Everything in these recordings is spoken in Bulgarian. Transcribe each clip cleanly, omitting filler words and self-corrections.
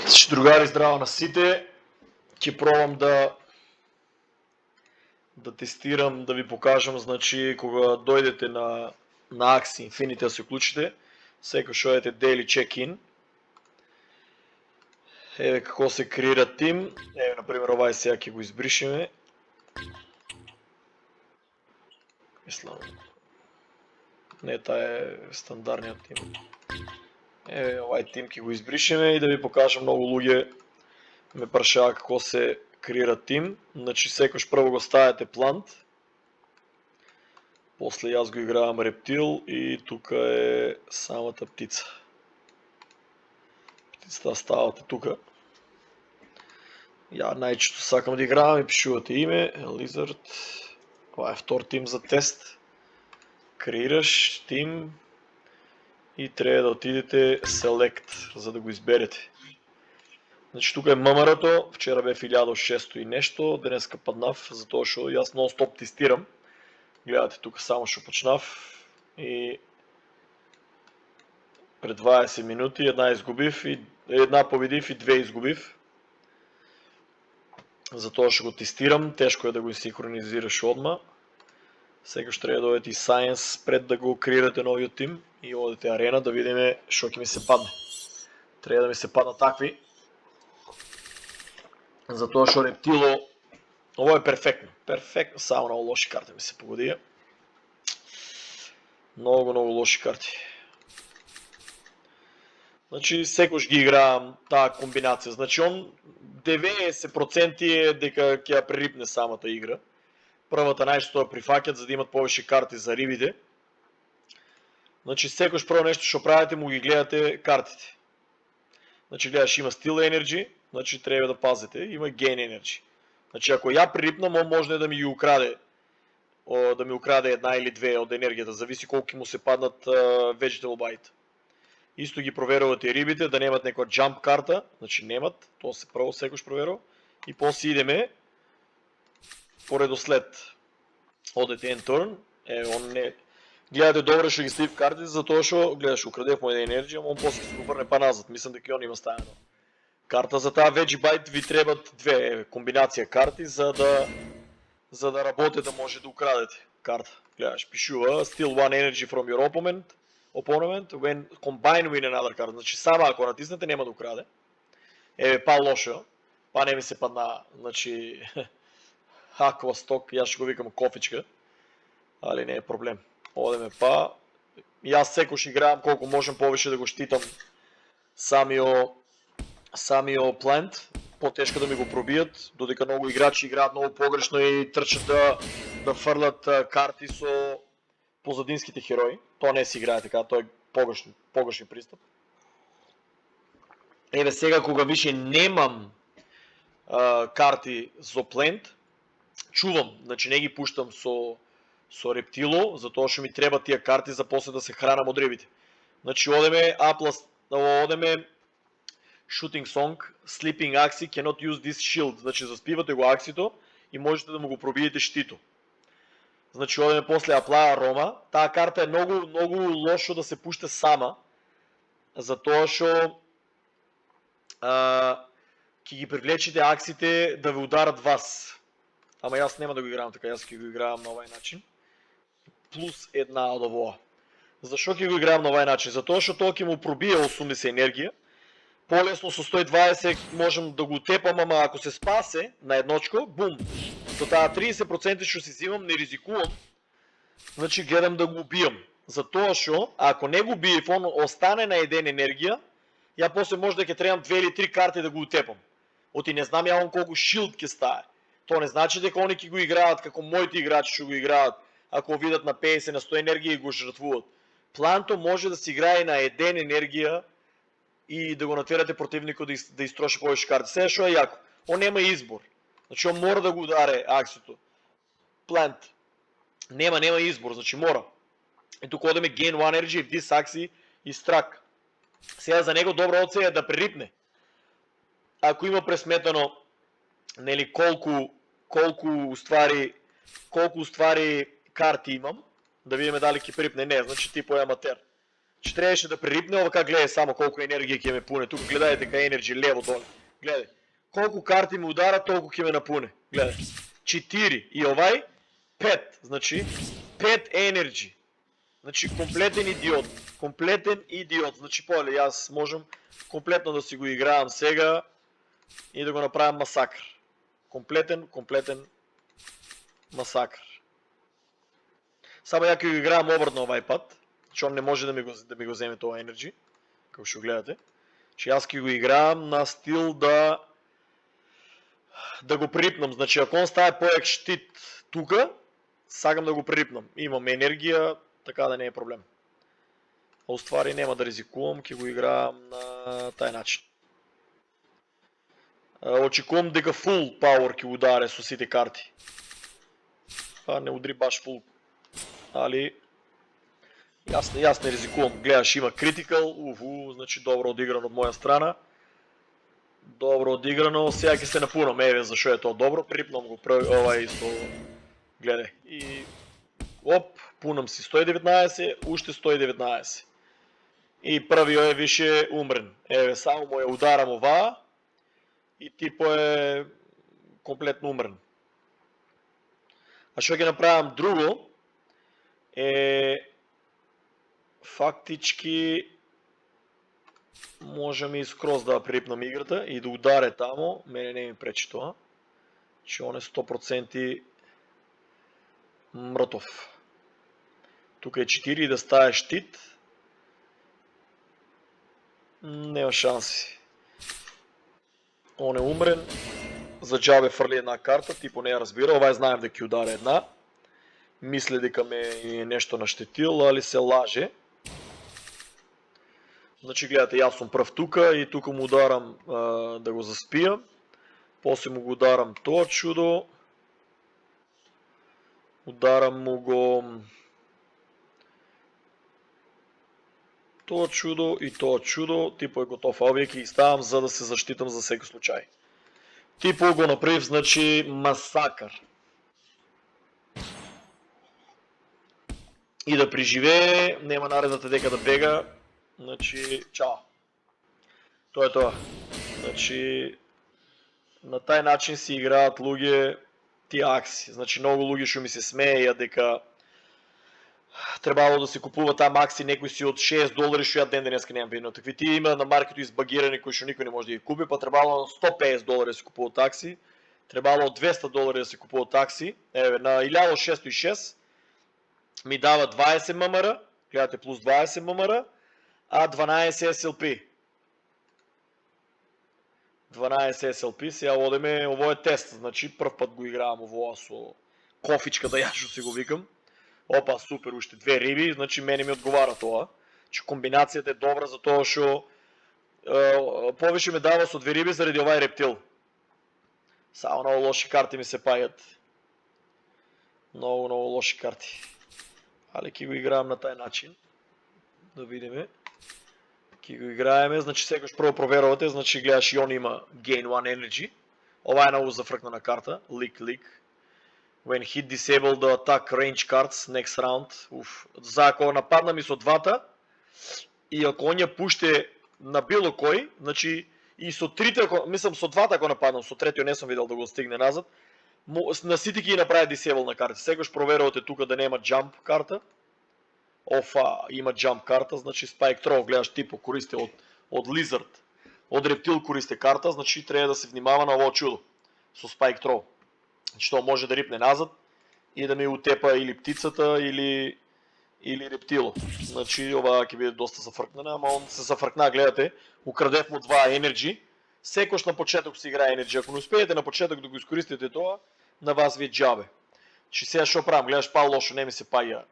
Другари, здраво на сите. Ќе пробам да тестирам, да ви покажам, значи кога дојдете на Axie Infinity да се уклучите, секогаш одете Daily Check-in. Еве како се креира тим. Еве, например, овај сега ќе го избришеме. Мислам, не, таа е стандардниот тим. Еве, овај тим ќе го избришеме и да ви покажам, многу луѓе ме прашаа како се креира тим. Значи секојаш прво го ставате плант. После јас го игравам рептил и тука е самата птица. Птицата ставате тука. Ја најчесто сакам да игравам и пишувате име, Lizard. Ова е втор тим за тест. Креираш тим и треба да отидете Select, за да го изберете. Значи тука е ММР-то, вчера бе 1600 и нешто, денеска паднав, затоа што јас нон-стоп тестирам. Гледате тука само што почнав и пред 20 минути една победив и две изгубив. Затоа што го тестирам, тешко е да го синхронизираш одма. Сега што треба да одете и Science пред да го креирате новиот тим и одете арена да видиме што ќе ми се падне. Треба да ми се паднат такви. Затоа што рептило, ово е перфектно. Перфектно, само многу лоши карти ми се погодија. Многу лоши карти. Значи секош ги играам таа комбинација. Значи он 90% е дека ќе ја прерипне самата игра. Првата најчесто ја прифаќат за да имат повеќе карти за рибите. Значи секош прво нешто што правите му ги гледате картите. Значи гледаш има Steel Energy, значи треба да пазите, има Gain Energy. Значи ако ја прерипнам, он може да ми ги украде. Да ми украде една или две од енергијата, зависи колку ќе му се паднат Vegetable Bite. Исто ги проверувате и рибите, да немат некоја jump карта, значи немат, тоа се прво секош проверува. И после идеме по редослед. Одете end turn, он не... Гледате добре што ги слив карти, затоа што гледаш украдев му една енергија, он после се го врне па назад, мислам дека и он има ставено. Карта за таа Veggie Bite ви требат две комбинација карти за да работи да може да украдете карта. Гледаш, пишува Steal one energy from your opponent when combine with another card. Значи сама ако натиснете нема да украде. Еве па лошо. Па не ми се падна, значи Aqua Stock, јас ќе го викам кофичка. Али не е проблем. Одеме па. Јас секош играам колку можам повеќе да го штитам самиот плант. Потешко да ми го пробијат, додека многу играчи играат многу погрешно и трчат да фрлат карти со позадинските херои. Тоа не се играе така, тоа е погрешен пристап. Еве сега кога више немам карти со плент, чувам, значи не ги пуштам со рептило, затоа што ми треба тие карти за после да се хранам од рибите. Значи одеме Shooting Song, Sleeping Axie cannot use this shield. Значи заспивате го аксито и можете да му го пробиете штито. Значи одеме после Apply Aroma. Таа карта е многу лошо да се пуште сама, затоа што ќе ги привлечете аксите да ве ударат вас. Ама јас нема да го играм така, јас ќе го играм на овај начин. Плюс една од овоа. Зашо ќе го играм на овај начин? Затоа што тоа ќе му пробие 80 енергија. Полесно со 120 можам да го тепам, ама ако се спасе на едночко, бум. Со таа 30% што си взимам, не ризикувам. Значи гледам да го убијам. Затоа што ако не го убиев, он остане на еден енергија, ја после може да ќе требам 2 или 3 карти да го утепам. Оти не знам ја он колку шилд ќе стае. Тоа не значи дека они ќе го играат како моите играчи што го играат, ако видат на 50 на 100 енергија и го жртвуват. Планто може да се играе на еден енергија и да го натерате противникот да истроши повеќе карти. Сега што е јако? Он нема избор. Значи он мора да го ударе аксито. Plant. Нема избор, значи мора. И тука одеме Gain 1 Energy if this Axie is struck. Сега за него добра опција е да прерипне. Ако има пресметано нели колку уствари карти имам, да видиме дали ќе прерипне. Не, значи типо е аматер. Че трябваше да прерипне, ова как гледай само колко енергия ќе ме пуне. Тук гледайте кај енерджи лево доле. Гледай. Колко карти ми удара, толкова ќе ме напуне. Гледай. 4 и овај 5. Значи 5 енерджи. Значи комплетен идиот. Комплетен идиот. Значи поле, аз можем комплетно да си го играем сега и да го направим масакър. Комплетен масакър. Само ја ќе го играем обратно овај пат, че он не може да ми го вземе това енерджи, како ще го гледате. Че аз ќе го играем на стил да го прерипнам. Значи ако он става поек щит тука, сагам да го прерипнам. Имам енергия, така да не е проблем. А уствари нема да ризикувам, ќе го играем на тај начин. Очекувам дека фул пауър ќе ударе со сите карти. Не удри баш фул. Али јас не ризикувам. Гледаш, има критикал, значи добро одиграно од моја страна. Добро одиграно, сега ќе се напунам, еве зашо е тоа добро, припнам го овај со... Гледај, и... Оп, пунам си 119, уште 119. И првиот е више умрен. Еве, само му ја ударам оваа и типо е комплетно умрен. А што ќе направам друго е фактички можем и скроз да припнам играта и да ударе тамо, мене не ми пречи тоа, че он е 100% мртов. Тука е 4 и да стае щит, нема шанси. Он е умрен, за джабе фрли една карта, типо не ја разбира, овај знаем дека ќе ударе една. Мисли дека ме е нешто наштетил, али се лаже. Значи гледате, јас сум прв тука и тука му ударам да го заспијам. После му го ударам тоа чудо. Ударам му го тоа чудо и тоа чудо. Типо е готов, а овие ќе ги ставам за да се заштитам за секој случај. Типо го направив, значи, масакар. И да преживее, нема наредната дека да бега. Значи, чао. Тоа е тоа. Значи, на тај начин си играат луѓе тие акси. Значи, многу луѓе што ми се смееја дека требало да се купува таа акси некои си од $6 што ја ден денеска немам видно. Такви тие има на маркету избагирани кои што никој не може да ги купи, па требало на $150 да се купува такси. Требало од $200 да се купува такси. Еве, на 1606 ми дава 20 ММР, гледате плюс 20 ММР, а 12 SLP. 12 SLP, сега одеме, ово е тест, значи прв път го играам ово со кофичка да јашо си го викам. Опа, супер, уште две риби, значи мене ми одговара тоа, че комбинацијата е добра за тоа што повише ме дава со две риби заради овај рептил. Само многу лоши карти ми се паѓат. Многу лоши карти. Али ќе го играам на тај начин. Да видиме. Ќе го играеме, значи секојаш прво проверувате, значи гледаш и он има Gain 1 Energy. Ова е многу зафркнана карта, Leak. When hit disable the attack range cards next round. За ако нападнам и со двата, и ако он ја пуште на било кој, значи и со трите, мислам со двата ако нападнам, со третиот не сум видел да го стигне назад, на сите ќе направи disable на карти. Секојаш проверувате тука да нема jump карта. Има jump карта, значи Spike Throw, гледаш типо користе од Lizard, од рептил користе карта, значи треба да се внимава на ово чудо со Spike Throw. Значи тоа може да рипне назад и да ми утепа или птицата или рептило. Значи ова ќе биде доста зафркнена, ама он се зафркна, гледате, украдев му 2 енерджи. Секојаш на почеток се играе енерджи. Ако не успеете на почеток да го искористите тоа, на вас ви е джабе. Че сега што правам, гледаш па лошо, не ми се паѓа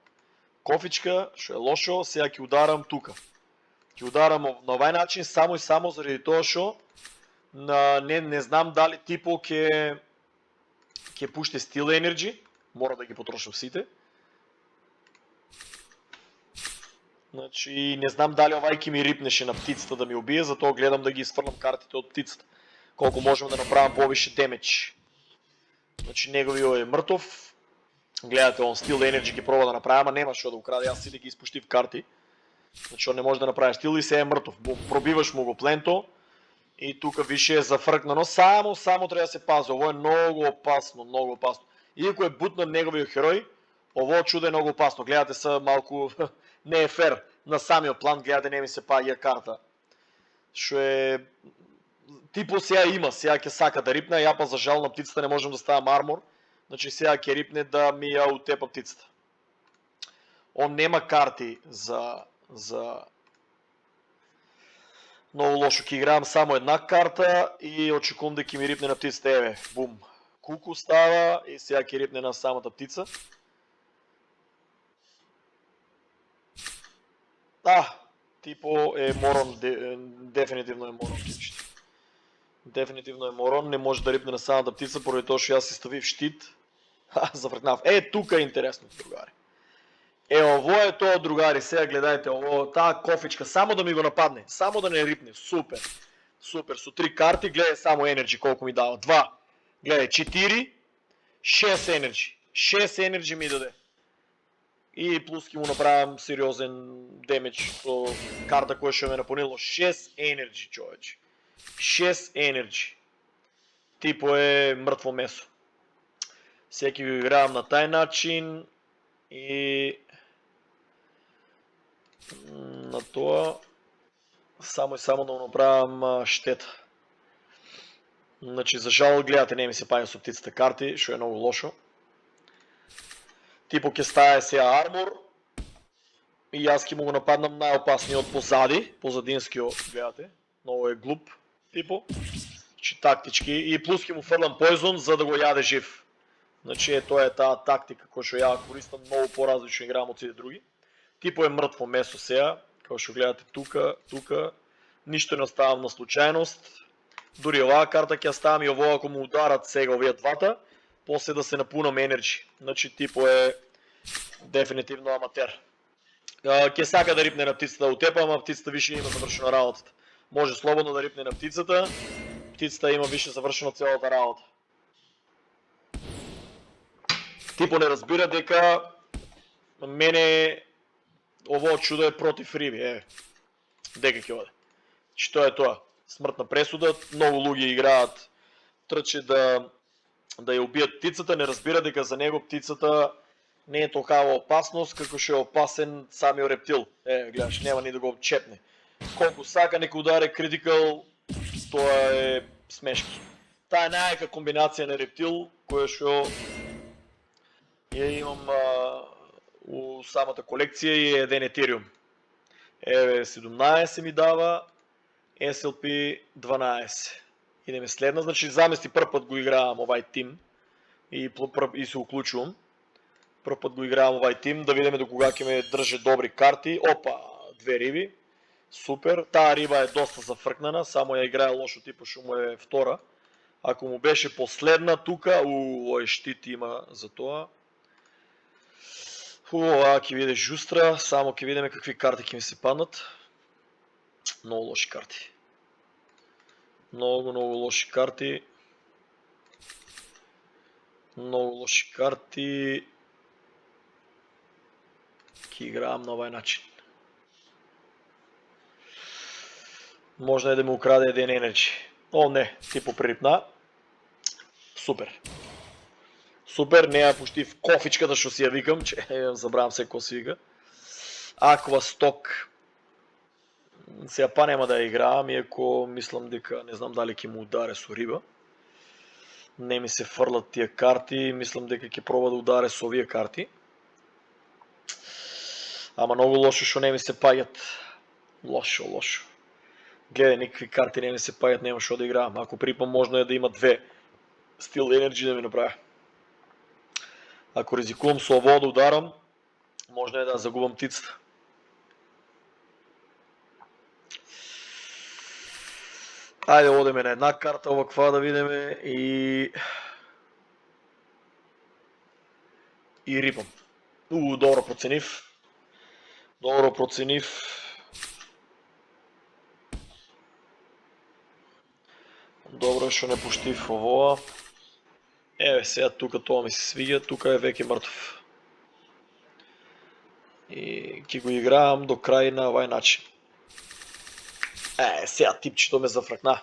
кофичка, што е лошо, сега ќе ударам тука. Ќе ударам на овај начин само и само заради тоа што не знам дали типо ќе пуште стил енерджи, мора да ги потрошам сите. Значи не знам дали овај ќе ми рипнеше на птицата да ми убие, затоа гледам да ги изфрлам картите од птицата. Колку можем да направам повише демедж. Значи неговиот е мртов. Гледате, он стил енерджи ќе проба да направи, ама нема што да украде, јас сите ги испуштив карти. Значи он не може да направи стил и се е мъртов. Пробиваш му го пленто и тук више е зафръкнано. Само трябва да се пази. Ово е много опасно, много опасно. И ако е бутнат неговия герой, ово чудо е много опасно. Гледате са малко не е фер на самия план, гледате не ми се пагия карта. Шо е типо сега има, сега ке сака да рипне, я па за жал на птицата не можем да ставам армор. Значи сега ке рипне да ми я отепа птицата. Он нема карти за... Много лошо ке играем само една карта и очекувам да ке ми рипне на птицата. Еве, бум. Куку става и сега ке рипне на самата птица. Типо е морон, дефинитивно е морон типчето. Дефинитивно е морон, не може да рипне на самата птица, поради това, че аз си стави в щит. Завъртнав. Тук е интересно, другари. Ово е това, другари, сега гледайте, ово, тази кофичка, само да ми го нападне, само да не рипне, супер. Супер, со 3 карти, гледай само енерджи, колко ми дава, 2, гледай, 4, 6 енерджи, 6 енерджи ми даде. И плюс ки му направям сериозен демидж по карта, koja ще ме напонило, 6 енерджи, човече. 6 енерджи. Типо е мъртво месо. Всеки го игравам на тай начин и на това само да направям щета. Значи за жал гледате не ми се пази с птицата карти, що е много лошо. Типо ке стая сега армор и аз ке му го нападнам най-опасния от позади, позадинскио, гледате. Много е глуп типо. Че тактички и плюс ке му фърлям пойзон, за да го яде жив. Значи това е тази тактика, която ще я користам много по-различно играм от всички други. Типо е мъртво месо сега, като ще гледате тука, нищо не оставам на случайност. Дори оваа карта ќе ставам и ово ако му ударат сега овие двата, после да се напунам енерджи. Значи типо е дефинитивно аматер. Ке сака да рипне на птицата от тепа, ама птицата више има завършена работата. Може слободно да рипне на птицата, птицата има више завършена цялата работа. Типо не разбира дека мене ово чудо е против риби, дека ќе оде. Што е тоа? Смртна пресуда, много луѓе играат трче да ја убият птицата, не разбира дека за него птицата не е толкова опасност, како ще е опасен самиот рептил. Гледаш, нема ни да го чепне. Колко сака нека ударе критикал, тоа е смешки. Таа е најака комбинација на рептил, која што ја имам у самата колекција и е еден етериум. 17 ми дава, SLP 12. Идеме следна, значи замести прв път го игравам овај тим и се уклучувам. Прв път го игравам овај тим, да видиме до кога ќе ме држе добри карти. Опа, 2 риби. Супер. Таа риба е доста зафркнана, само ја играе лошо типа, што му е втора. Ако му беше последна тука, овој щит има за тоа. Ќе виде жустра, само ќе видиме какви карти ќе ми се паднат. Много лоши карти. Много лоши карти. Много лоши карти. Ке играам на овај начин. Можно е да му украде еден енерджи. Не, типо пририпна. Супер. Супер, не ја пуштив кофичката што си ја викам, че забравам се ко си вика. Аква сток. Сега па нема да ја играам, иако мислам дека не знам дали ќе му ударе со риба. Не ми се фрлат тия карти, мислам дека ќе проба да ударе со овие карти. Ама многу лошо што не ми се паѓат. Лошо. Гледај, никакви карти не ми се паѓат, нема што да играам. Ако припам можно е да има 2 стил енерджи да ми направи. Ако ризикувам со ово да ударам, можно е да загубам птицата. Ајде одеме на една карта оваква да видиме и рипам. Добро проценив. Добро што не пуштив овоа. Еве сега тука тоа ми се свиѓа, тука е веќе мртов. И ки го играем до край на ovaj начин. Сега типчето ме зафръкна.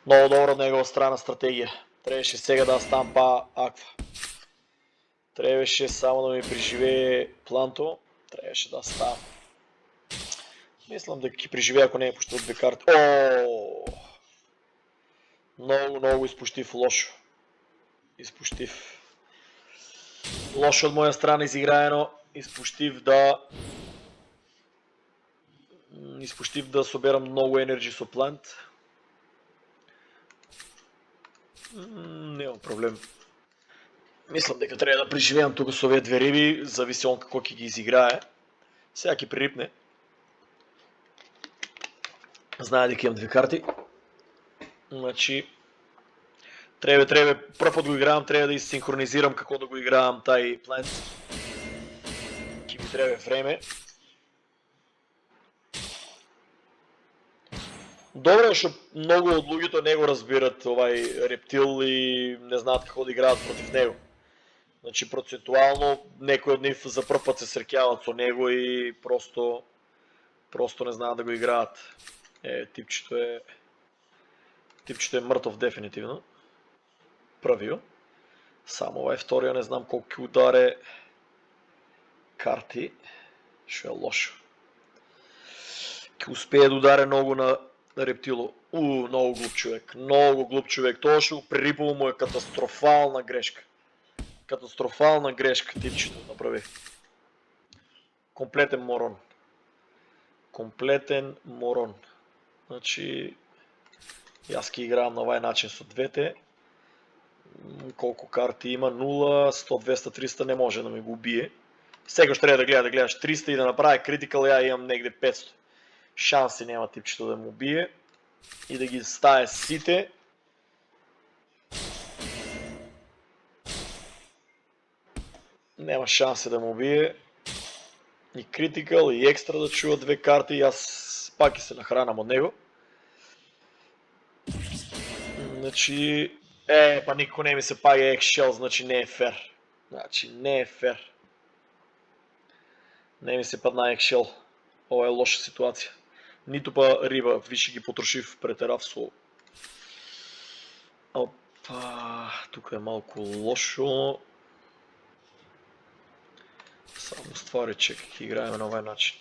Много добра от негова страна стратегия. Трябваше сега да ставам па-аква. Трябваше само да ми преживее планто. Трябваше да ставам. Мислям да ги преживея, ако не е почти от две карти. Много изпощив, лошо. Изпощив. Лошо от моя страна изиграено. Изпощив да соберам много енерджи со плант. Нема проблем. Мислам дека трябва да преживеям тук с овие две риби, зависи он како ќе ги изиграе. Сега ќе пририпне. Знае дека имам две карти. Значи треба прв път го игравам, трябва да изсинхронизирам како да го игравам тај плант. Ќе ми треба време. Добро е што многу од луѓето не го разбират овај рептил и не знаат како да играат против него. Значи процентуално некои од нив за прв пат се среќаваат со него и просто не знаат да го играат. Типчето е мртов дефинитивно. Правил. Само овај вторија не знам колку ќе ударе карти, што е лошо. Ќе успее да ударе многу на рептило. Много глуп човек. Много глуп човек. Тоа што го прерипува му е катастрофална грешка. Катастрофална грешка типчето направи. Комплетен морон. Комплетен морон. Значи, јас ќе играам на овај начин со двете. Колку карти има? 0, 100, 200, 300 не може да ми го убие. Секој што треба да гледаш 300 и да направи критикал, ја имам негде 500. Шанси нема типчето да му убие. И да ги стае сите. Нема шанси да му убие. И критикал, и екстра да чува две карти, и аз пак се нахранам од него. Значи, па нико не ми се паѓа екшел, значи не е фер. Значи не е фер. Не ми се падна екшел. Ова е лоша ситуација. Ниту па риба, више ги потрошив, претерав со... Опа, тука е малку лошо. Само ствари чек, ќе играеме на овај начин.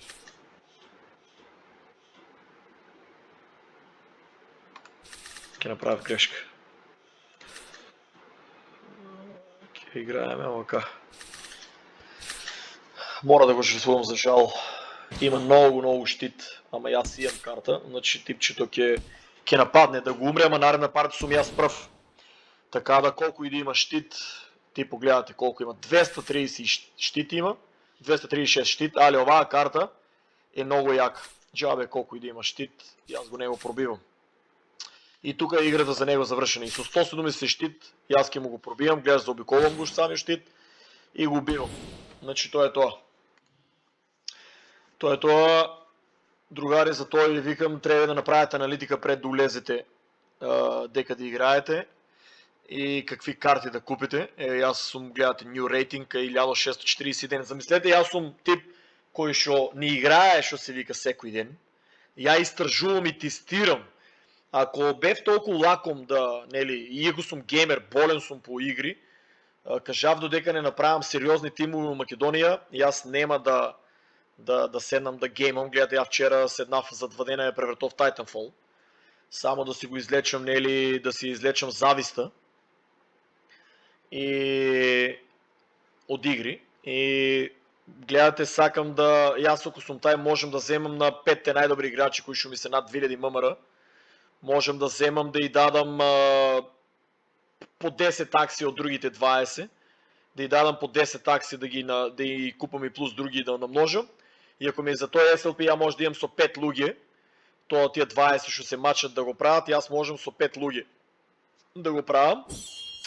Ќе направив грешка. Ќе играеме овака. Мора да го жртвувам за жал. Има многу штит, ама јас имам карта, значи типчето ќе нападне да го умре, ама наредна партија сум јас прв. Така да колку и да има штит, ти погледате колку има, 230 штит има, 236 штит, али оваа карта е многу јака. Джабе колку и да има штит, јас го него пробивам. И тука е играта за него завршена. И со 170 штит, јас ќе му го пробивам, гледаш, заобиколвам го самиот штит и го убивам. Значи тоа е тоа. Тоа е тоа, другари, за тоа ви викам, треба да направите аналитика пред да улезете дека да играете и какви карти да купите. Јас сум, гледате, New Rating 1641. Замислете, јас сум тип кој што не играе, што се вика, секој ден. Ја истражувам и тестирам. Ако бев толку лаком да, нели, иако сум геймер, болен сум по игри, кажав додека не направам сериозни тимови во Македонија, јас нема да седнам да геймам. Гледате, ја вчера седнав за 2 дена ја превртов Titanfall. Само да си го излечам, нели, да си излечам зависта и од игри. И гледате, сакам да, јас ако сум тај, можам да земам на 5-те најдобри играчи кои што ми се над 2000 ММР. Можам да земам да и дадам по 10 такси од другите 20, да и дадам по 10 такси да и купам и плюс други да намножам. И ако ми е за тој SLP, ја може да имам со 5 луѓе, тоа тие 20 што се мачат да го прават, јас можам со 5 луѓе да го правам.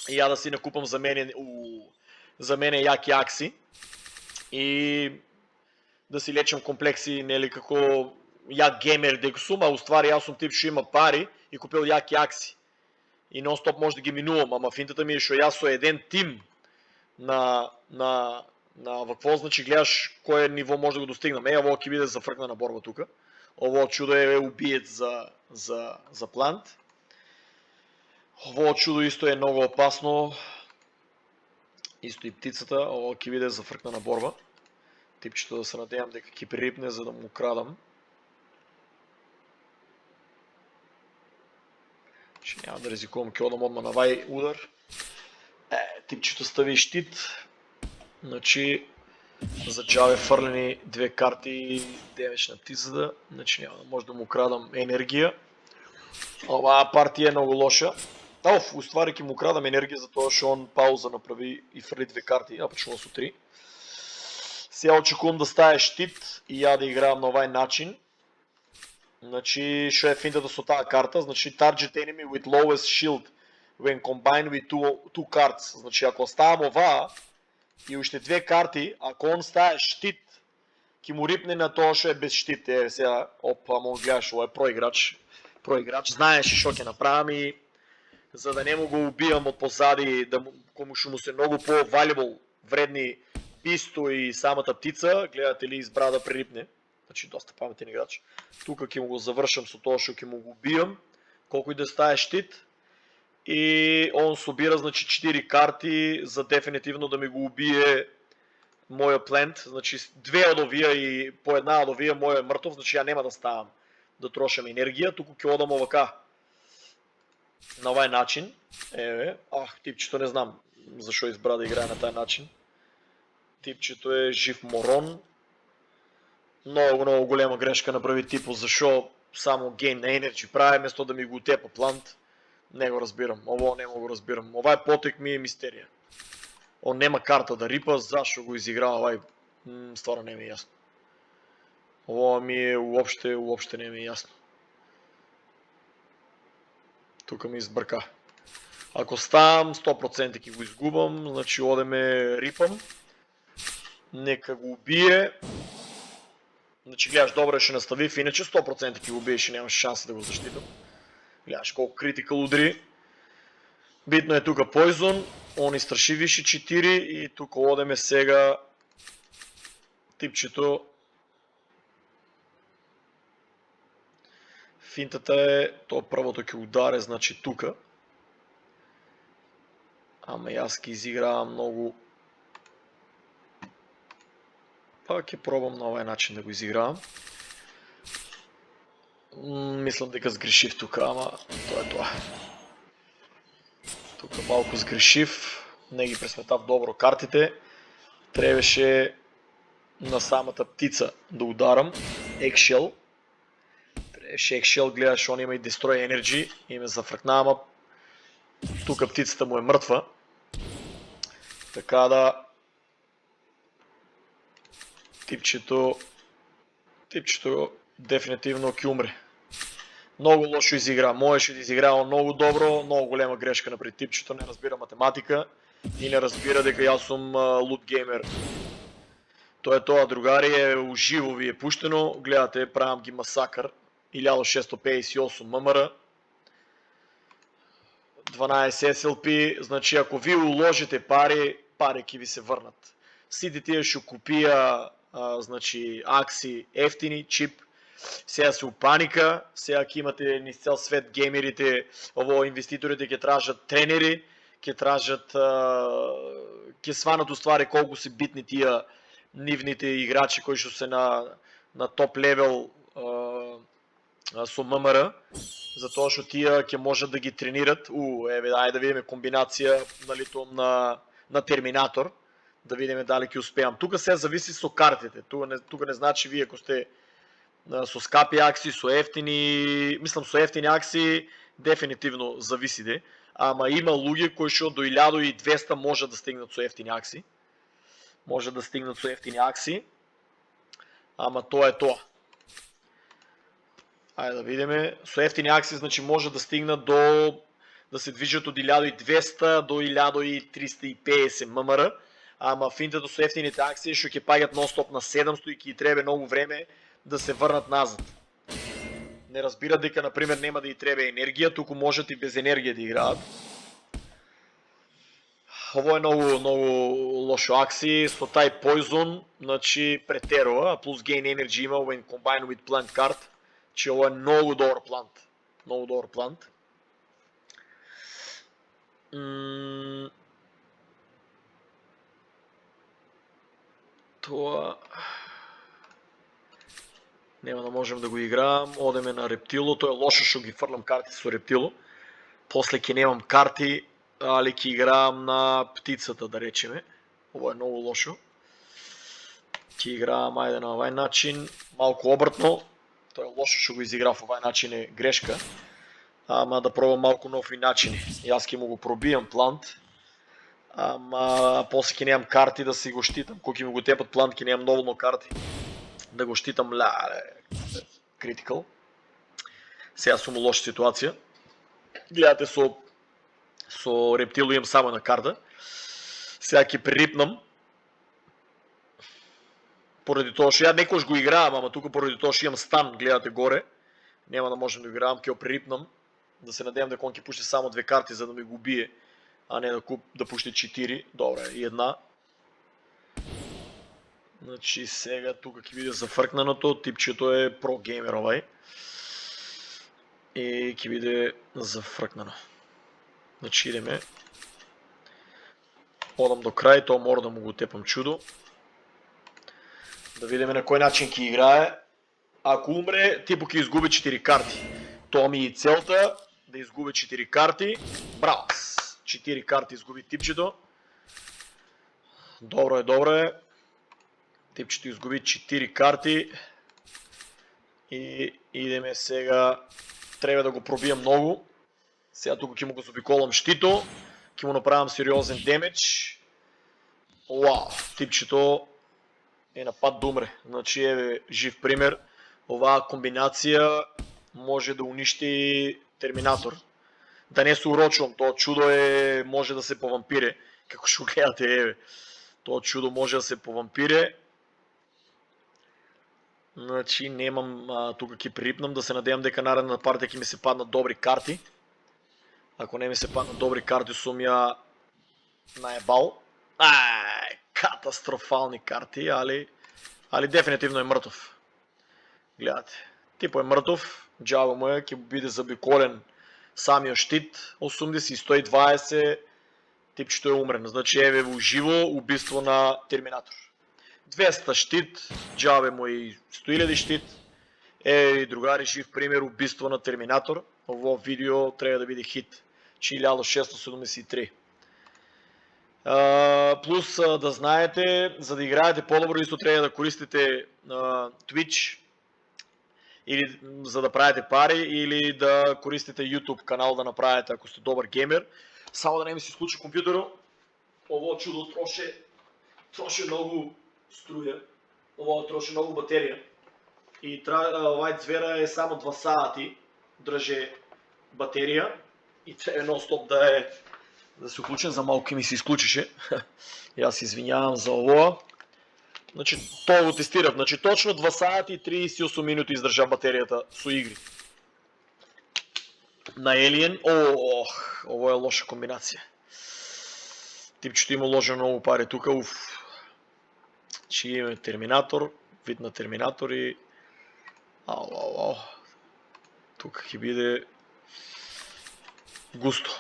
И ја да си накупам за мене јаки акси и да си лечам комплекси, нели, како ја геймер дека сум, а уствари јас сум тип што има пари и купил јаки акси. И нон-стоп може да ги минувам, ама финтата ми е што јас со еден тим на Во какво значи гледаш кое ниво може да го достигнем? Ово ќе биде зафркна на борба тука. Ово чудо е убиец за плант. Ово чудо исто е много опасно. Исто и птицата. Ово ќе биде зафркна на борба. Типчето да се надеям дека ќе пририпне за да му крадам. Че няма да ризикувам, ќе одам одма на вај удар. Типчето стави щит. Значи за джаве фърлени две карти демедж на птицата. Значи няма да може да му крадам енергия. Ова партия е много лоша. Уствари ќе му крадам енергия за тоа што он пауза направи и фрли две карти, а почнува со 3. Сега очекувам да стае щит и ја да играам на овај начин. Значи, што е финтата со таа карта? Значи, target enemy with lowest shield when combined with two cards. Значи, ако ставам оваа и уште две карти, ако он стае щит, ќе му рипне на тоа што е без щит. Сега, му гледаш, ова е проиграч. Проиграч знаеше што ќе направам и за да не му го убивам од позади, кому што му се многу по-valuable, вредни писто и самата птица, гледате ли избра да пририпне. Значи доста паметен играч. Тука ќе му го завршам со тоа што ќе му го убијам, колку и да стае щит. И он собира значи 4 карти за дефинитивно да ми го убие мојот плент. Значи две од овие и по една од овие мојот е мртов, значи ја нема да ставам да трошам енергија, туку ќе одам овака. На овај начин. Типчето не знам зашо избра да играе на тај начин. Типчето е жив морон. Много голема грешка направи типо, зашо само гейн на енерджи прави, место да ми го утепа плант. Не го разбирам, ово не го разбирам. Овај потек ми е мистерија. Он нема карта да рипа, зашо го изиграва овај, стварно не ми е јасно. Ово ми е уопште не ми е јасно. Тука ми избрка. Ако ставам 100% ќе го изгубам, значи одеме рипам. Нека го убие. Значи гледаш, добро ще наставив, иначе 100% ќе го убиеш и нямаш шанса да го защитам. Гледаш колко критикал удри. Битно е тука Poison, он изстраши више 4 и тука одеме сега типчето. Финтата е, то првото ќе ударе, значи тука. Ама јас ќе изигравам многу. Па ќе пробам на овај начин да го изигравам. Мислам дека сгрешив тука, ама тоа е тоа. Тука малку сгрешив, не ги пресметав добро картите. Требаше на самата птица да ударам. Eggshell. Требаше Eggshell, гледаш, он има и Destroy Energy и ме зафракна, ама тука птицата му е мртва. Така да типчето дефинитивно ќе умре. Много лошо изигра, можеше да изиграва много добро, много голема грешка напред типчето, не разбира математика и не разбира дека јас сум лут геймер. Тоа е тоа, другари, уживо ви е пуштено, гледате, правам ги масакар, 1658 ММР, 12 SLP, значи ако ви уложите пари ќе ви се врнат. Сите тие што купија значи акси ефтини, чип, сега се упаника, сега ќе имате низ цел свет геймерите, ово инвеститорите ќе тражат тренери, ќе тражат, ќе сванат уствари колку се битни тие нивните играчи кои што се на топ левел со ММР, затоа што тие ќе можат да ги тренират. Ајде да видиме комбинација на Терминатор, да видиме дали ќе успеам. Тука се зависи со картите. Тука не значи вие ако сте со скапи акции, со ефтини, мислам со ефтини акции, дефинитивно зависите. Ама има луѓе кои што до 1200 може да стигнат со ефтини акции. Може да стигнат со ефтини акции. Ама тоа е тоа. Ајде да видиме. Со ефтини акции значи може да стигнат да се движат од 1200 до 1350 ММР. Ама финтата со ефтините акции што ќе паѓат нон-стоп на 700 и ќе треба многу време да се врнат назад. Не разбира дека, например, нема да и треба енергија, туку можат и без енергија да играат. Ovo je много лошо акции, со тај Poison, значи претерува, плюс Gain Energy има when combined with Plant Card, че ovo je много добар плант. Това... Нема да можем да го играам, одеме на Рептило, тоа е лошо што ги фрлам карти со Рептило. После ќе немам карти, али ќе играам на птицата, да речеме. Ово е многу лошо. Ќе играам, ајде на овај начин, малку обртно. Тоа е лошо што го изиграв овај начин, е грешка. Ама да пробам малку нови начини. Јас ќе му го пробијам плант. Ама после ќе немам карти да си го штитам. Кога ќе ми го тепат плант, ќе немам доволно карти да го штитам. Critical. Сега сум у лоша ситуација. Гледате, со Рептило имам само една карта. Сега ќе прерипнам. Поради тоа што ја некош го играам, ама тука поради тоа што имам стан, гледате горе, нема да можем да го играам, ќе го прерипнам. Да се надевам дека он ќе пушти само 2 карти за да ми го бие, а не да пушти 4. Добре, и една. Значи сега тука ќе биде зафркнаното, типчето е про геймер овај. И ќе биде зафркнано. Значи идеме. Одам до крај, тоа мора да му го тепам чудо. Да видиме на кој начин ќе играе. Ако умре, типо ќе изгуби 4 карти. Тоа ми е целта, да изгуби 4 карти. Браво! 4 карти изгуби типчето. Добро е. Типчето изгуби 4 карти. И идеме сега. Треба да го пробијам многу. Сега тука ќе му го заобиколам штито. Ќе му направам сериозен демедж. Вау, типчето е на пат да умре. Значи е жив пример. Оваа комбинација може да уништи Терминатор. Да не се урочувам, тоа чудо може да се повампире. Како што гледате, тоа чудо може да се повампире. Значи немам, тука ќе пририпнам, да се надевам дека наредната партија ќе ми се паднат добри карти. Ако не ми се паднат добри карти, сум ја наебал. Катастрофални карти, али дефинитивно е мртов. Гледате, типо е мртов, джаба му е, ќе биде забиколен самиот штит, 80 и 120, типчето е умрен. Значи еве уживо убиство на Терминатор. 200 штит, джабе му и 100.000 штит. И другари, жив пример, убиство на Терминатор. Ово видео треба да биде хит. 1673. Плюс да знаете, за да играете по-добро, исто треба да користите Twitch, или за да правите пари, или да користите YouTube канал да направите, ако сте добър геймер. Само да не ми се случи компютъра. Ово чудо троше много струя. Ово троше много батерия. И овај звера е само 2 сати држе батерия. И треба нон-стоп да се уклучен, за малко ми се изключише. И аз извинявам за ово. Значи, тоа го тестирав. Значи, точно 2 сати и 38 минути издржа батеријата со игри. На Alien, ово е лоша комбинација. Типчето има уложено многу пари тука, Значи, имаме Терминатор, вид на Терминатор и... Тука ќе биде... густо.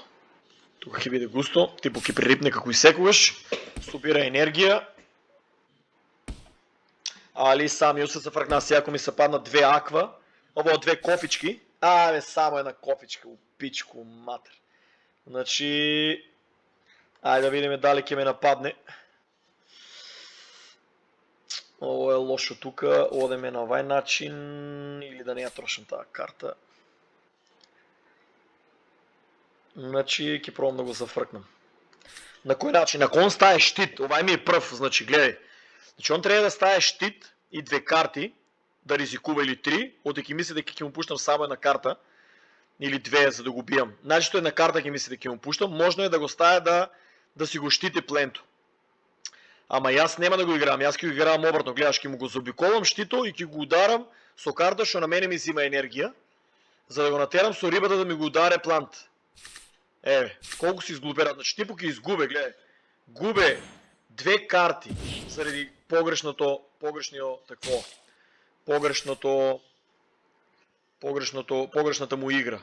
Тука ќе биде густо, типо ќе пририпне како и секогаш, собира енергија. Али самиот се зафркна. Сега ако ми се паднат 2 аква, ово 2 кофички, само една кофичка, пичко матер. Значи, ајде да видиме дали ќе ме нападне. Ово е лошо тука, одеме на овај начин, или да не ја трошам таа карта. Значи, ќе пробам да го зафркнам. На кој начин? Ако он стае штит, овај ми е прв, значи, гледај. Значи, он треба да стае штит и 2 карти, да ризикува или 3, одеки мисли дека ќе му пуштам само една карта, или 2 за да го бијам. Значи, тоа една карта ќе мисли дека ќе му пуштам, можно е да го стае да си го штите пленто. Ама јас нема да го играм, јас ќе го играм обратно, гледаш, ќе му го заобиколам штито и ќе го ударам со карта што на мене ми зима енергија, за да го натерам со рибата да ми го ударе плант. Еве, колку си изглупера, значи типо ќе изгубе, гледај. губе 2 карти заради погрешната му игра.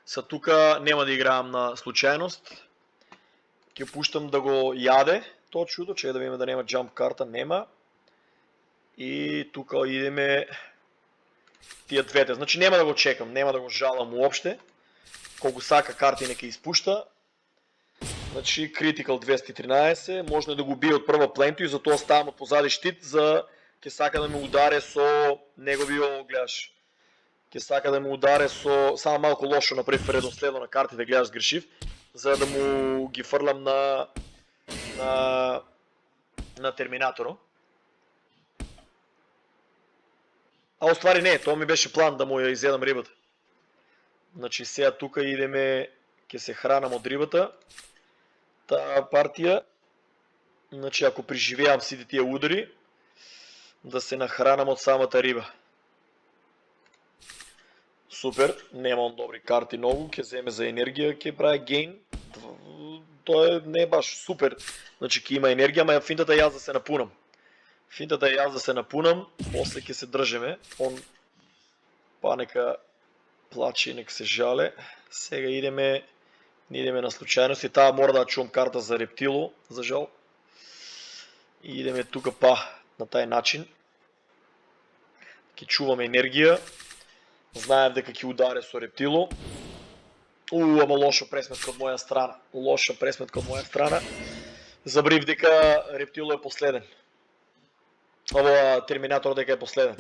Са тука нема да играем на случайност. Ке пущам да го яде то чудо, че да видим да нема джамп карта, нема. И тука идеме тия двете. Значи нема да го чекам, нема да го жалам уопще. Колко сака карти нека изпуща. Значи Critical 213, може да го бие от прва пленто и затова ставам от позади щит, за ке сака да ме ударе со неговио, гледаш. Ке сака да ме ударе со само малко лошо напред предоследно на карти да гледаш сгрешив, за да му ги фърлям на терминатора. А оствари не, то ми беше план да му я изядам рибата. Значи сега тука идеме, ке се хранам от рибата. Тая партия, значи ако преживявам си тия удари, да се нахранам от самата риба. Супер, немам добри карти много, ке вземе за енергия, ке прави гейн. Той не е баш супер, значи ке има енергия, ама финтата е аз да се напунам. После ке се дръжеме. Он па нека плаче и нека се жале. Сега идеме на случайност и тая мора да чувам карта за рептило, за жал. И идеме тука на taj начин. Ке чуваме енергия. Знаем дека ке ударе со рептило. Ама лоша пресметка од моја страна. Забрив дека рептило е последен. Ова терминатор дека е последен.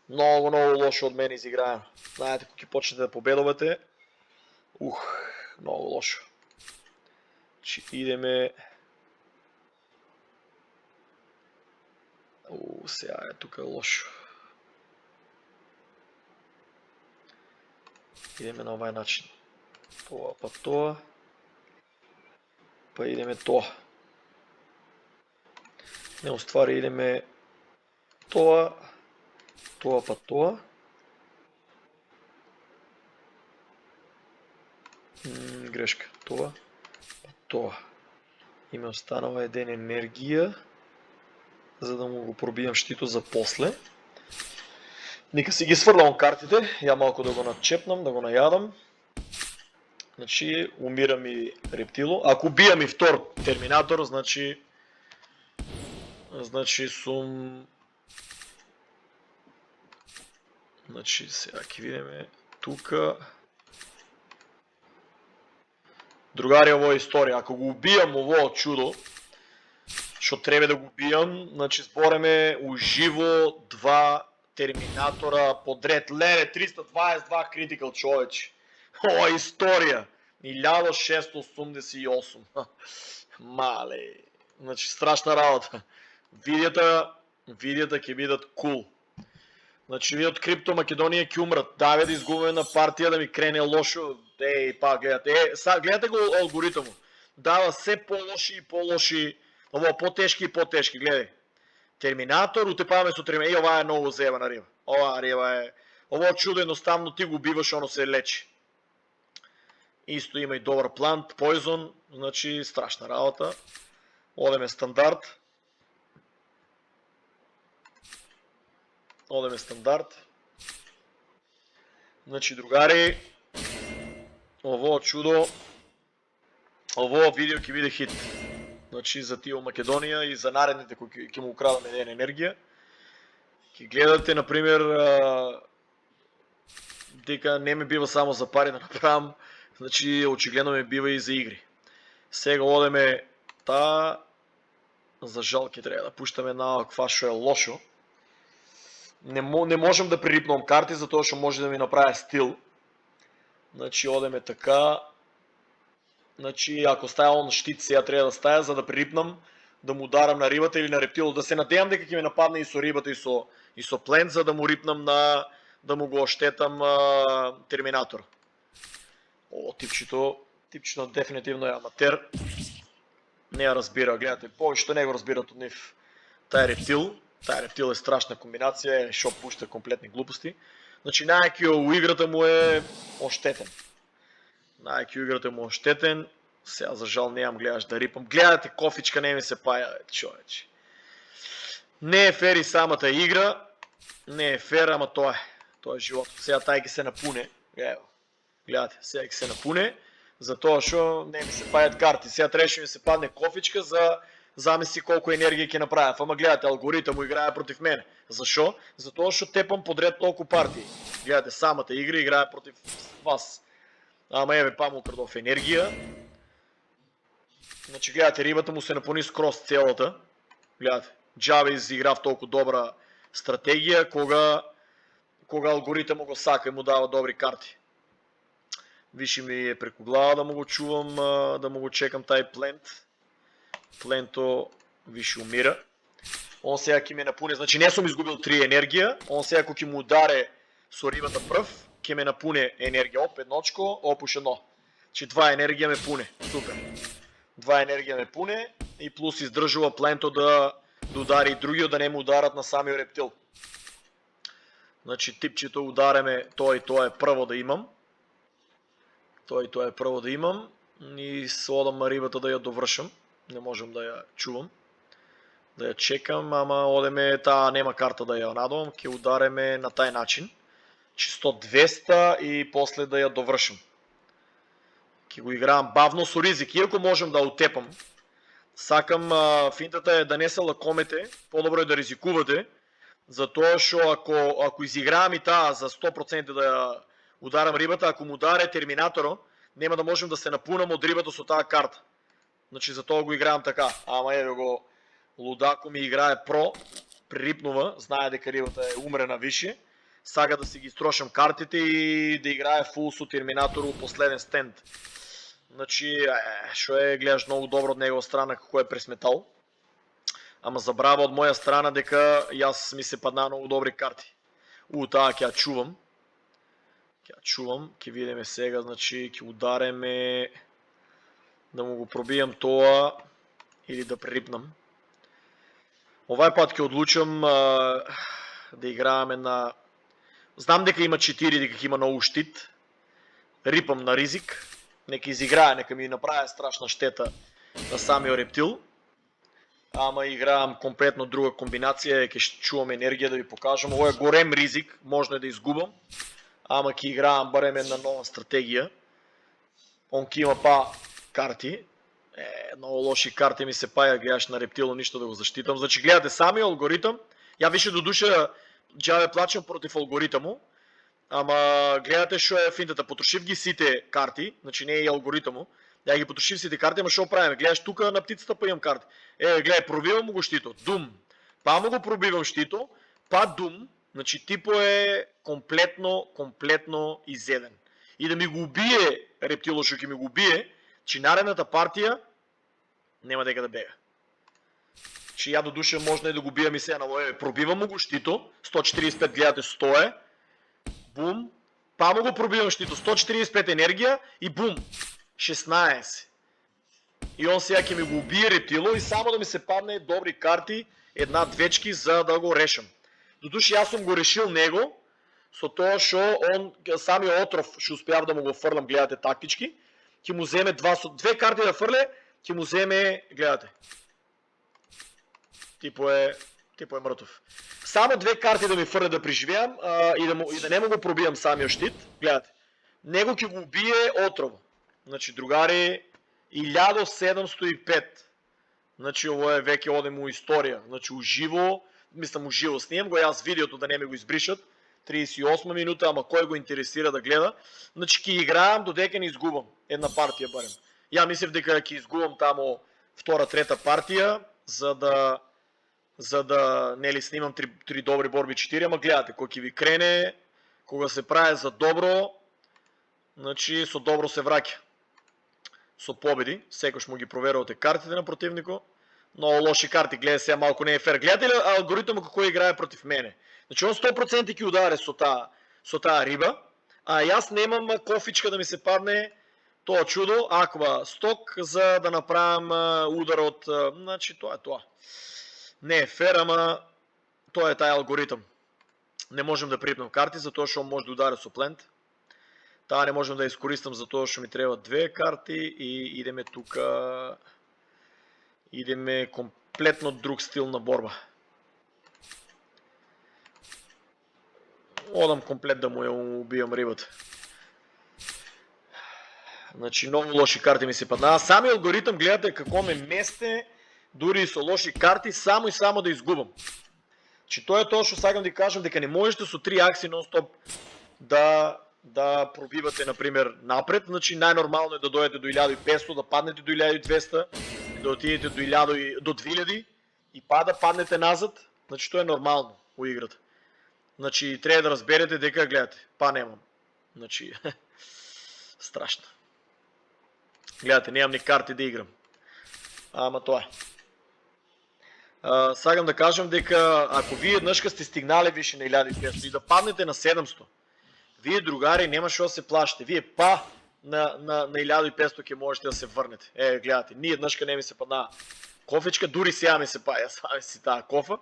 Много лошо од мене изиграено. Знаете, кога ќе почнете да победувате. Много лошо. Че идеме... Сега е тука лошо. Идеме на овај начин. Това па тоа. Па идеме тоа. Не, уствари идеме тоа. Тоа па тоа. Грешка. Това. Това. И ме останала един енергия, за да му го пробием щито за после. Нека си ги свърлям картите. Я малко да го начепнам, да го наядам. Значи умира ми рептило. Ако убия ми втор терминатор, значи сум... Значи сега ке видиме тука. Другари, ово е историја. Ако го убијам ово чудо, што треба да го убијам, значи збореме уживо 2 терминатора подред. Леле, 322 критикал, човече. Ова е историја. 1688. Мале. Значи страшна работа. Видеата ќе бидат кул. Значи ви од Крипто Македонија ќе умрат. Даве да изгубиме на партија да ми крене лошо. Гледате. Гледате го алгоритъму. Дава все по-лоши и по-лоши. Ово по-тежки и по-тежки. Гледай. Терминатор, утепаваме со терминатор. Ова е много заебана риба. Ова риба е... Ово чудо едноставно ти го убиваш, оно се лечи. Исто има и добър плант, Poison. Значи страшна работа. Одеме стандарт. Значи, другари, ово чудо, ово видео ќе биде хит. Значи, за тие Македонија и за наредните кои ќе му украдаме еден енергија. Ќе гледате, например, дека не ме бива само за пари да направам, значи, очигледно ме бива и за игри. Сега одеме за жал ќе треба да пуштаме една каква шо е лошо. Не можем да пририпнам карти, затоа што може да ми направи стил. Значи, одеме така. Значи, ако стая он щит, сега треба да стая, за да пририпнам, да му ударам на рибата или на рептило. Да се надеям дека ќе ми нападне и со рибата и со плент, за да му рипнам да му го оштетам терминатор. Типчето дефинитивно е аматер. Не ја разбира, гледате, повеќето не го разбират од нив. Тај рептил. Тај рептил е страшна комбинација, шо пушта комплетни глупости. Значи, најаки у играта му е оштетен. Сега за жал нямам, гледаш да рипам. Гледате, кофичка не ми се пая, човече. Не е фер и самата игра. Не е фер, ама то е. То е живот. Сега тай ги се напуне. Гледате, сега ги се напуне. Затова, що не ми се паят карти. Сега трябваше ми се падне кофичка за замисли колко енергия ќе направя. Ама гледате, алгоритъм му играе против мене. Защо? Затова, що тепам подред толкова партии. Гледате, самата игра играе против вас. Ама еве па му крадов енергия. Значи гледате, рибата му се напълни с крос целата. Гледате, Джаба изигра в толкова добра стратегия, кога алгоритъм го сака и му дава добри карти. Виши ми е преко глава да му го чувам, да му го чекам тай плент. Пленто виши умира. Он сега ки ме напуне, значи не съм изгубил 3 енергия, он сега ако ки му ударе со рибата пръв, ки ме напуне енергия. Оп, едночко, опуш едно. Че 2 енергия ме пуне. Супер. 2 енергия ме пуне и плюс издръжува пленто да удари и другия, да не му ударат на самия рептил. Значи типчето ударяме, той е първо да имам. Той е първо да имам и слодам рибата да я довършам. Не можем да я чувам. Да я чекам, ама одеме та нема карта да я надувам, ке удареме на тай начин. Чисто 200 и после да я довършам. Ке го играем бавно со ризик, иако можем да утепам. Сакам финтата е да не се лакомете, по-добро е да ризикувате, затоа што ако изиграем и таа за 100% да ја ударам рибата, ако му ударе терминаторо, нема да можем да се напунам од рибата со таа карта. Значи затоа го играем така. Ама еве го лудако ми играе про, пририпнува, знае дека рибата е умрена више, сага да си ги строшам картите и да играе фул со терминатору последен стенд. Значи, што е, гледаш много добро од негова страна како е пресметал. Ама забрава од моја страна дека јас ми се падна много добри карти. Таа ќе ја чувам. Ќе видиме сега, значи ќе удареме да му го пробијам тоа или да прерипнам. Овај пат ќе одлучам да играеме на... Знам дека има 4, дека ќе има ново штит. Рипам на ризик. Нека изиграе, нека ми направи страшна щета на самия рептил. Ама играем комплетно друга комбинация, ќе чувам енергия да ви покажам. Ово е горем ризик, можно е да изгубам. Ама ќе играем барем една нова стратегија. Он ќе има па карти. Много лоши карти ми се паја, гледаш на рептило, ништо да го заштитам. Значи гледате самия алгоритъм. Ја више до душа джаве плачам против алгоритъму. Ама гледате што е финтата, потрошив ги сите карти, значи не е и алгоритъму. Ја ги потрошив сите карти, ама што правиме? Гледаш тука на птицата па имам карти. Гледай, пробивам го штито, дум. Па му го пробивам штито, па дум. Значи типо е комплетно изеден. И да ми го убие рептило, што ќе ми го убие, че наредната партия нема дека да бега. Че ја до душа можно и да го бијам и сега на лоеве. Пробивам му го штито, 145 гледате 100 е. Бум. Па му го пробивам штито, 145 енергия и бум. 16. И он сега ќе ми го убие рептило и само да ми се падне добри карти, една двечки за да го решам. До душа јас сум го решил него, со тоа што он самиот отров што успеав да му го фрлам, гледате тактички, ќе му земе две карти да фрле, ќе му земе, гледате. Типо е мртов. Само две карти да ми фрле да преживеам и да не му го пробијам самиот штит, гледате. Него ќе го убие отрово. Значи, другари, 1705. Значи, ово е веќе одем у историја. Значи, уживо снимам го јас видеото да не ми го избришат. 38 минута, ама кој го интересира да гледа. Значи, ќе играам додека не изгубам една партија барем. Ја мислев дека ќе изгубам тамо втора, трета партија, за да нели снимам три добри борби 4, ама гледате, кој ќе ви крене, кога се прави за добро, значи со добро се враќа. Со победи, секој му ги проверувате картите на противнико. Много лоши карти, гледа сега малку не е фер. Гледате ли алгоритъм како играе против мене? Значи он 100% ќе ударе со таа риба, а јас немам кофичка да ми се падне тоа чудо, аква сток, за да направам удар од... Значи тоа е тоа. Не е фер, ама тоа е тај алгоритъм. Не можем да припнем карти, затоа што он може да ударе со плент. Таа не можем да ја искористам за тоа што ми треба 2 карти и идеме тука. Идеме комплетно друг стил на борба. Одам комплет да му ја убијам рибата. Значи, многу лоши карти ми се паднаа. Сами алгоритам, гледате како ме месте, дури и со лоши карти, само и само да изгубам. Значи, тоа е тоа што сакам да кажам, дека не можете со 3 акции нон-стоп да пробивате, например, напред. Значи, најнормално е да дојдете до 1500, да паднете до 1200, да отидете до 2000 и паднете назад. Значи, тоа е нормално у играта. Значи, треба да разберете дека, гледате, немам. Значи, страшно. Гледате, немам ни карти да играм. Ама тоа е. Сакам да кажам дека ако вие днешка сте стигнале више на 1500 и да паднете на 700, вие, другари, нема што да се плашите. Вие на 1500 ќе можете да се врнете. Гледате, ние днешка не ми се паднаа кофичка, дури сега ми се паја си таа кофа.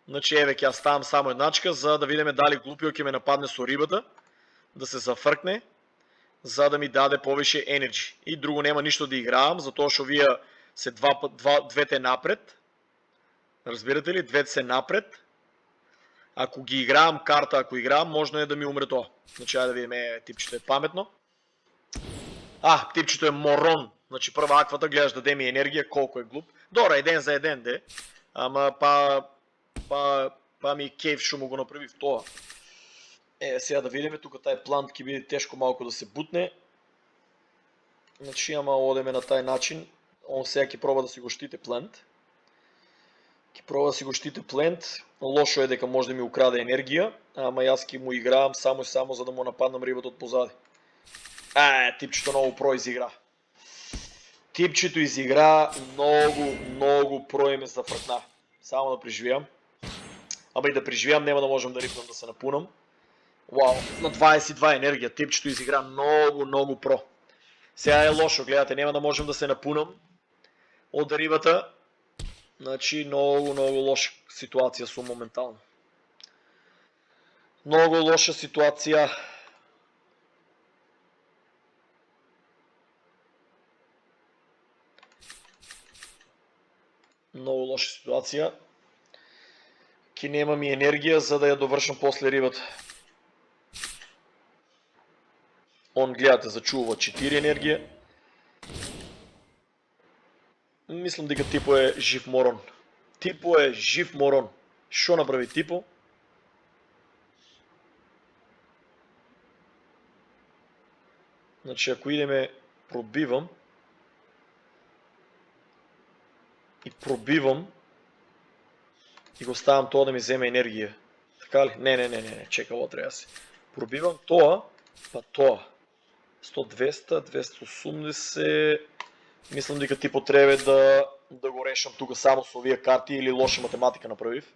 Значи, ќе ја ставам само едначка, за да видиме дали глупиот ќе ме нападне со рибата, да се зафркне, за да ми даде повише енерджи. И друго нема ништо да играам, затоа што вие се двете напред. Разбирате ли? Двете се напред. Ако ги играам карта, ако играам, можно е да ми умре тоа. Значи, ајде да видиме, типчето е паметно. Типчето е морон. Значи, прва аквата, гледаш да даде ми енергија, колко е глуп. Добро, еден за еден, де. Ама, ми кейф што му го направи в тоа. Сега да видиме, тука тај плант ќе биде тешко малко да се бутне. Значи, ама одеме на тај начин. Он сега ќе проба да си го штите плант. Лошо е дека може да ми украде енергија, ама јас ќе му играам само и само за да му нападнам рибата од позади. Типчето многу про изигра. Типчето изигра многу про и ме зафркна. Само да преживеам. Ама и да преживеам, нема да можам да рипнам да се напунам. Вау, на 22 енергија. Типчето изигра многу про. Сега е лошо, гледате, нема да можем да се напунам од рибата. Значи, многу лоша ситуација сум моментално. Многу лоша ситуација. Ке немам и енергија за да ја довршам после рибата. Он, гледате, зачува 4 енергија. Мислам дека Типо е жив морон. Шо направи Типо? Значи, ако идеме, пробивам и го ставам тоа да ми земе енергија. Така ли? Не, чекало треба се. Пробивам тоа, па тоа. 100, 200, 280... Мислам дека Типо треба да го решам тука само со овие карти или лоша математика направив.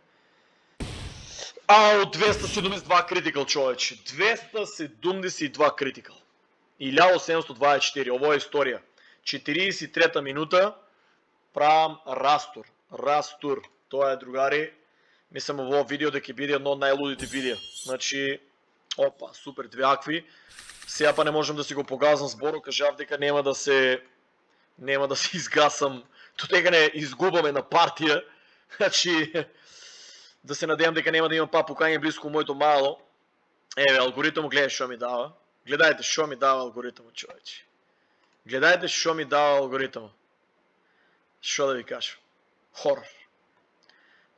Од 272 критикал, човече. 272 критикал. 1724. Ово е историја. 43-та минута правам Растур. Тоа е, другари. Мислам ово видео дека ќе биде едно од најлудите видеа. Значи, супер, две акви. Сега па не можам да си го погазвам зборо, кажав дека нема да се изгасам, тотека не изгубаме на партија. Значи, да се надевам дека нема да имам пукање близко моето мало. Алгоритам, гледај што ми дава. Гледајте што ми дава алгоритам, човече. Што да ви кажам? Хорор.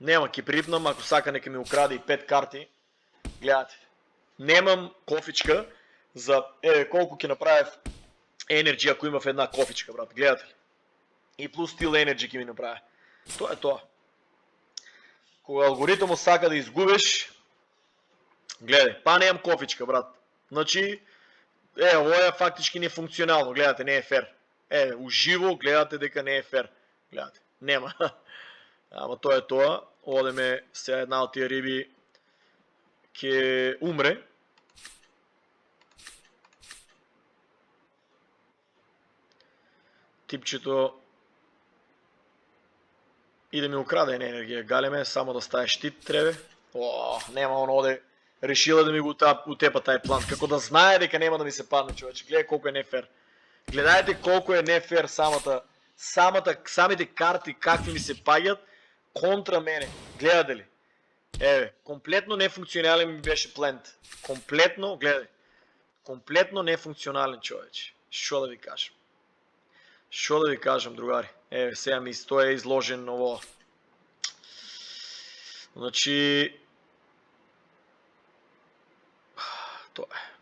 Нема, ќе припнам, ако сака нека ми украде и 5 карти. Гледате. Немам кофичка за... колку ќе направев енерджи ако имав една кофичка, брат. Гледате ли? И плюс стил енерджи ќе ми направи. Тоа е тоа. Кога алгоритмот сака да изгубиш, гледај, немам кофичка, брат. Значи, ово е фактички нефункционално. Гледате, не е фер. Уживо гледате дека не е фер. Гледате, нема. Ама тоа е тоа. Одеме сега една од тие риби ќе умре. Типчето и да ми украде енергија. Галеме, само да стае штит требе. Нема, он оде решила да ми го утепа taj план. Како да знае дека нема да ми се падне, човече. Гледай колко е нефер. Гледайте колко е нефер самите карти какви ми се пагат контра мене. Гледате ли? Еве, комплетно нефункционален ми беше плент. Комплетно, гледай. Комплетно нефункционален, човече. Шо да ви кажем? Шо да ви кажем, другари? Еве, сега ми стоя изложен ово. Значи... Тоа е.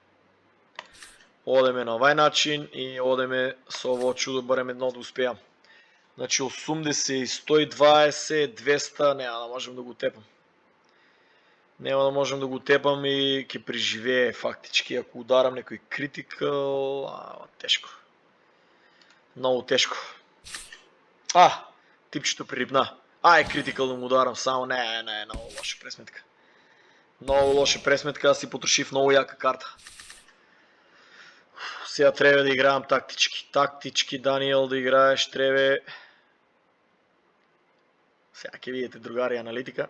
Одеме на овај начин и одеме со ово чудо барем едно да успеам. Значи 80, 120, 200, няма да можем да го тепам. Нема да можем да го тепам и ќе преживее фактички. Ако ударам некој критикал, тешко. Много тешко. Типчето пририпна. Критикал да му ударам само. Не, много лоша пресметка. Много лоша пресметка, аз си потрошив много яка карта. Сега трябва да играем тактички. Тактички, Даниел, да играеш, трябва... Сега ќе видите, другари, аналитика.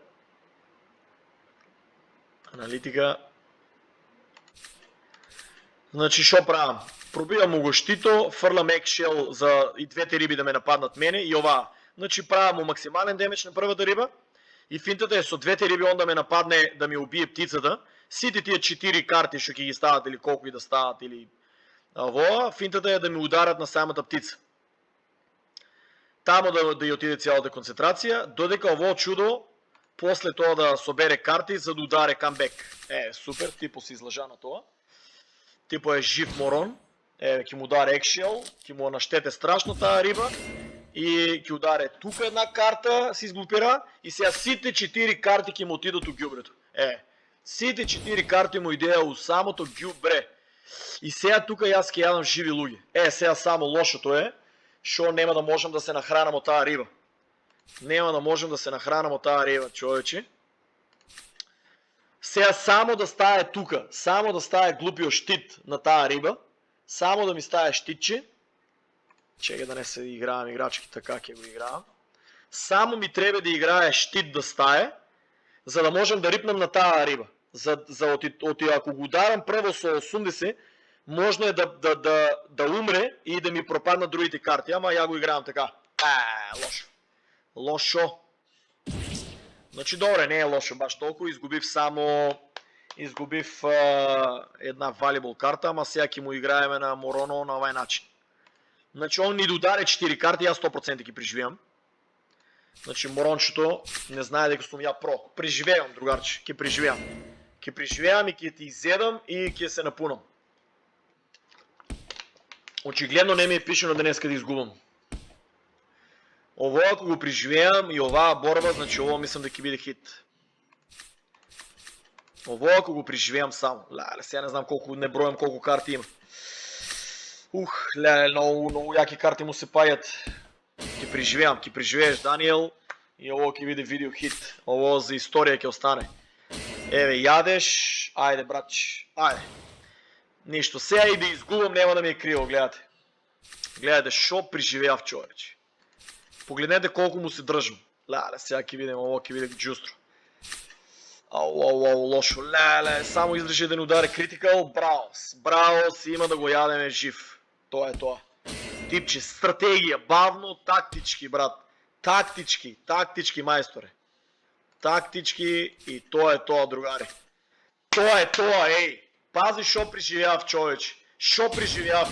Аналитика. Значи, шо правам? Пробивам му го щито, фърлям екшел за и двете риби да ме нападнат мене и ова. Значи, правам му максимален демидж на първата риба. И финтата е со двете риби он да ме нападне да ми убие птицата. Сите тия 4 карти што ќе ги стават или колко и да стават или во, финтата е да ми ударат на самата птица. Тамо да ја отиде цялата концентрација, додека ово чудо после тоа да собере карти за да ударе камбек. Супер, типо си излажа на тоа. Типо е жив морон. Ќе му ударе екшел, ќе му наштете страшно таа риба. И ќе ударе тука една карта, се изглупира и сега сите 4 карти ќе му отидат у ѓубрето. Сите 4 карти му идеја у самото ѓубре. И сега тука јас ќе јадам живи луѓе. Сега само лошото е, шо нема да можем да се нахранам од таа риба. Нема да можем да се нахранам од таа риба, човече. Сега само да стае тука, само да стае глупиот штит на таа риба, само да ми стае штитче. Чекай да не се играем играчки така ќе го играам. Само ми треба да играе штит да стае, за да можем да рипнам на таа риба. Ако го ударам прво со 80, можно е да умре и да ми пропаднат другите карти. Ама ја го играам така. Лошо. Лошо. Значи добре, не е лошо баш толкова. Изгубив една валибол карта, ама сега ќе му играеме на Мороно на овај начин. Значи он ни ударе 4 карти, јас 100% ги преживеам. Значи Морончето не знае дека сум ја про. Преживеам, другарче, ќе преживеам. Ќе преживеам и ќе ти изедам и ќе се напунам. Очигледно не ми е пишено денеска да изгубам. Ово ако го преживеам и оваа борба, значи ово мислам да ќе биде хит. Ово ако го преживеам само. Сега не знам колко, не бројам колко карти има. Много јаки карти му се пајат. Ќе преживееш, Даниел. И ово ќе биде видео хит. Ово за историја ќе остане. Јадеш. Ајде, братче. Ајде. Ништо. Сега и да изгубам, нема да ми е криво, гледате. Гледате, шо преживеав, човече. Погледнете колко му се држам. Сега ќе видим, ово ќе биде джустро. Лошо. Само издржи да ни ударе критикал. Браус, има да го јадеме жив. Тоа е тоа. Типче, стратегија, бавно, тактички, брат. Тактички, мајсторе. Тактички и тоа е тоа, другари. Тоа е тоа, Пази шо преживеав, човече. Шо преживеав.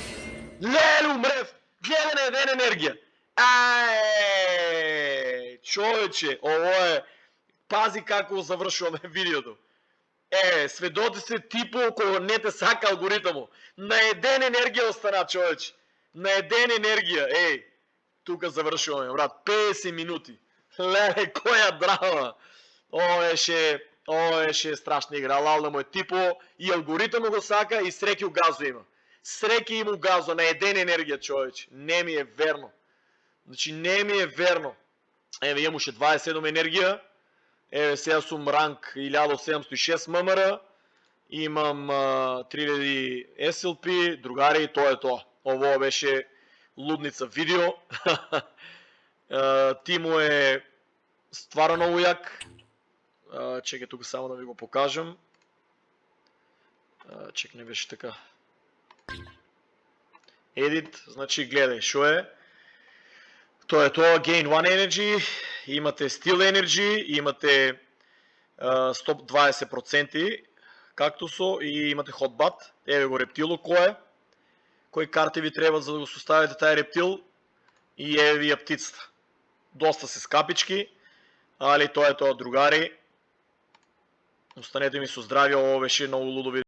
Умрев. Гледай на еден енергија. Човече, ово е. Пази како завршуваме видеото. Сведоци се типо кој не те сака алгоритамо. На еден енергија остана, човече. На еден енергија. Тука завршуваме, брат. 50 минути. Која драма. Ова еше страшна игра. Лал да му е типо и алгоритамо го сака и среќи у газо има. Среќи има у газо на еден енергија, човече. Не ми е верно. Значи не ми е верно. Имам уште 27 енергија. Сега сум ранг 1706 ММР, имам 3000 SLP, другари, тоа е тоа. Ово беше лудница видео. Тимо е стварно многу јак. Чекай тука само да ви го покажам. Чек, не беше така. Edit, значи гледай, шо е? То е това Gain 1 Energy, имате Steel Energy, имате Stop 20%, Cactus и имате Hotbat. Еве го рептило, кои карти ви трябват, за да го составите тази рептил, и еве ви я птицата. Доста се скапички, али той е това, другари. Останете ми со здраве, ovo беше много лудо видео.